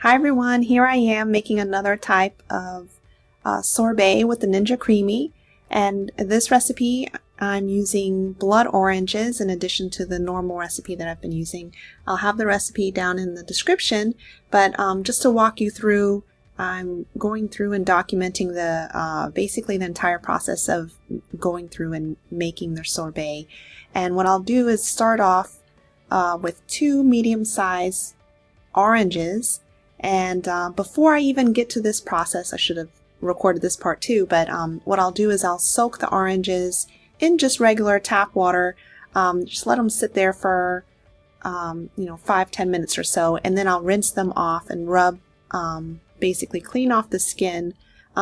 Hi everyone, here I am making another type of sorbet with the Ninja Creami, and this recipe I'm using blood oranges in addition to the normal recipe that I've been using. I'll have the recipe down in the description, but just to walk you through, I'm going through and documenting the basically the entire process of going through and making the sorbet. And what I'll do is start off with 2 medium-sized oranges. And before I even get to this process, I should have recorded this part too, but what I'll do is I'll soak the oranges in just regular tap water. Just let them sit there for 5-10 minutes or so, and then I'll rinse them off and rub, basically clean off the skin,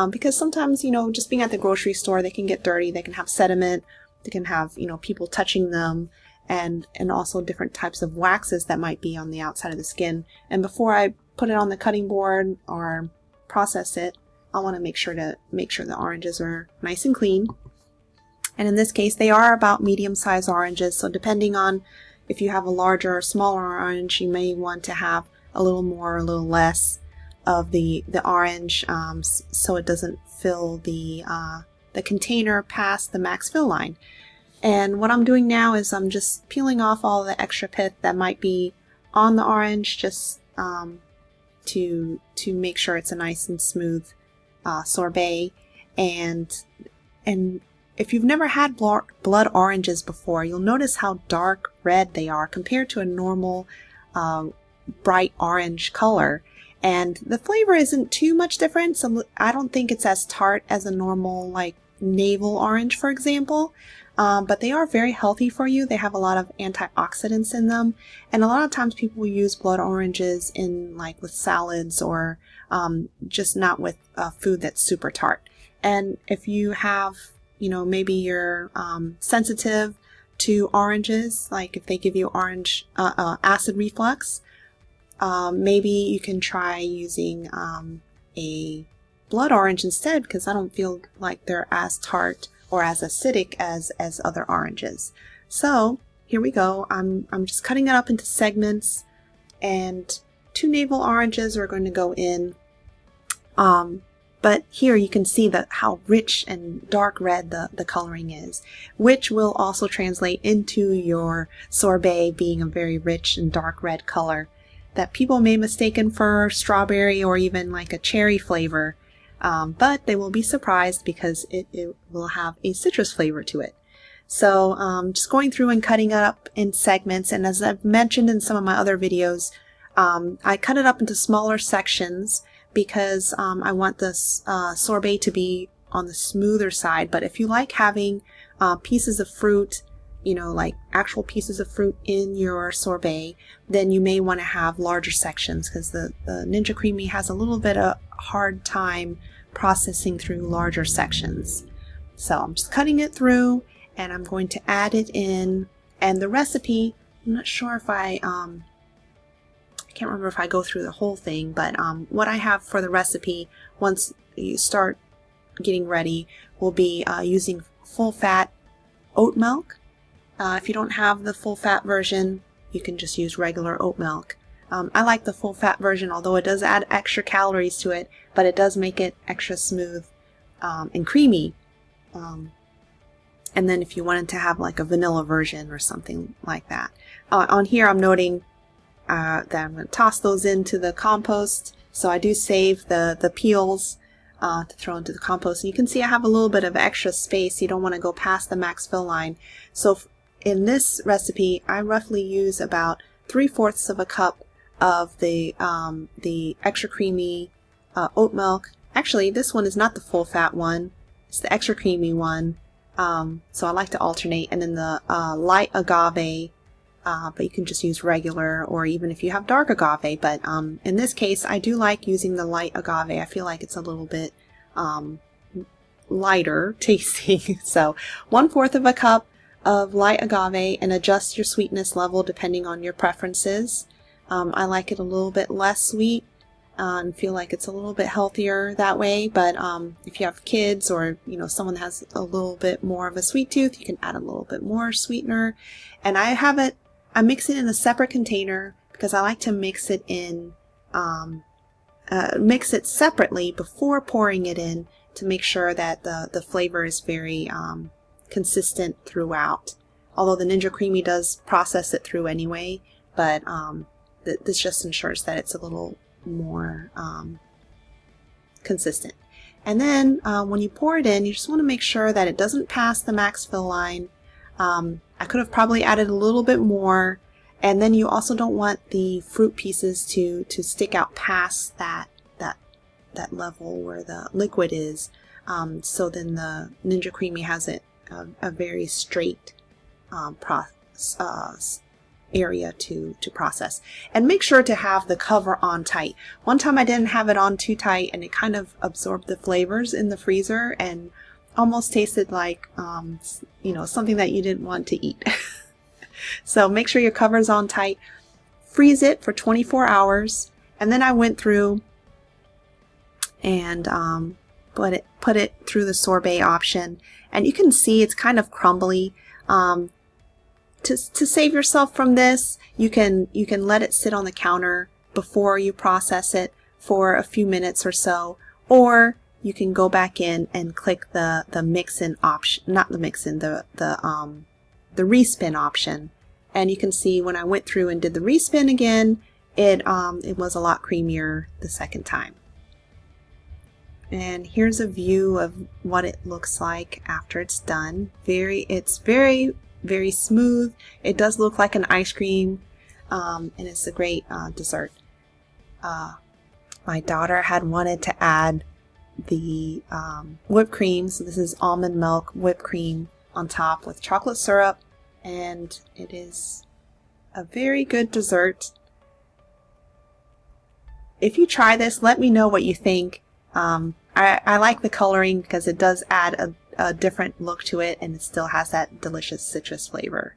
because sometimes, just being at the grocery store, they can get dirty, they can have sediment, they can have, people touching them, and also different types of waxes that might be on the outside of the skin. And before I put it on the cutting board or process it, I want to make sure the oranges are nice and clean. And in this case, they are about medium-sized oranges, so depending on if you have a larger or smaller orange, you may want to have a little more or a little less of the orange, so it doesn't fill the container past the max fill line. And what I'm doing now is I'm just peeling off all the extra pith that might be on the orange, just to make sure it's a nice and smooth sorbet. And if you've never had blood oranges before, you'll notice how dark red they are compared to a normal bright orange color. And the flavor isn't too much different. So I don't think it's as tart as a normal like navel orange, for example. But they are very healthy for you. They have a lot of antioxidants in them, and a lot of times people use blood oranges in with salads or just not with food that's super tart. And if you have, maybe you're sensitive to oranges, like if they give you orange acid reflux, maybe you can try using a blood orange instead, because I don't feel like they're as tart or as acidic as other oranges. So here we go. I'm just cutting it up into segments, and 2 navel oranges are going to go in. But here you can see how rich and dark red the coloring is, which will also translate into your sorbet being a very rich and dark red color that people may mistaken for strawberry or even like a cherry flavor. But they will be surprised because it will have a citrus flavor to it. So just going through and cutting it up in segments, and as I've mentioned in some of my other videos, I cut it up into smaller sections because I want this sorbet to be on the smoother side. But if you like having pieces of fruit, like actual pieces of fruit in your sorbet, then you may want to have larger sections, because the Ninja Creami has a little bit of hard time processing through larger sections. So I'm just cutting it through, and I'm going to add it in. And the recipe, I'm not sure if I can't remember if I go through the whole thing, but what I have for the recipe once you start getting ready will be using full fat oat milk. If you don't have the full fat version, you can just use regular oat milk. I like the full fat version, although it does add extra calories to it, but it does make it extra smooth and creamy. And then if you wanted to have like a vanilla version or something like that. On here I'm noting that I'm going to toss those into the compost. So I do save the peels to throw into the compost. And you can see I have a little bit of extra space. You don't want to go past the max fill line. So in this recipe, I roughly use about 3/4 of a cup of the extra creamy oat milk. Actually, this one is not the full fat one. It's the extra creamy one. So I like to alternate. And then the light agave, but you can just use regular, or even if you have dark agave. But in this case, I do like using the light agave. I feel like it's a little bit lighter tasting. So 1/4 of a cup of light agave, and adjust your sweetness level depending on your preferences. I like it a little bit less sweet and feel like it's a little bit healthier that way, but if you have kids or someone that has a little bit more of a sweet tooth, you can add a little bit more sweetener. And I mix it in a separate container because I like to mix it in mix it separately before pouring it in to make sure that the flavor is very consistent throughout. Although the Ninja Creami does process it through anyway, but this just ensures that it's a little more consistent. And then when you pour it in, you just want to make sure that it doesn't pass the max fill line. I could have probably added a little bit more, and then you also don't want the fruit pieces to stick out past that level where the liquid is. So then the Ninja Creami has a very straight area to process. And make sure to have the cover on tight. One time I didn't have it on too tight, and it kind of absorbed the flavors in the freezer and almost tasted like something that you didn't want to eat. So make sure your cover's on tight. Freeze it for 24 hours, and then I went through and put it through the sorbet option, and you can see it's kind of crumbly. To save yourself from this, you can let it sit on the counter before you process it for a few minutes or so, or you can go back in and click the mix-in option, not the mix-in, the respin option, and you can see when I went through and did the respin again, it was a lot creamier the second time. And here's a view of what it looks like after it's done. It's very, very smooth. It does look like an ice cream, and it's a great dessert. My daughter had wanted to add the whipped cream, so this is almond milk whipped cream on top with chocolate syrup, and it is a very good dessert. If you try this, let me know what you think. I like the coloring because it does add a different look to it, and it still has that delicious citrus flavor.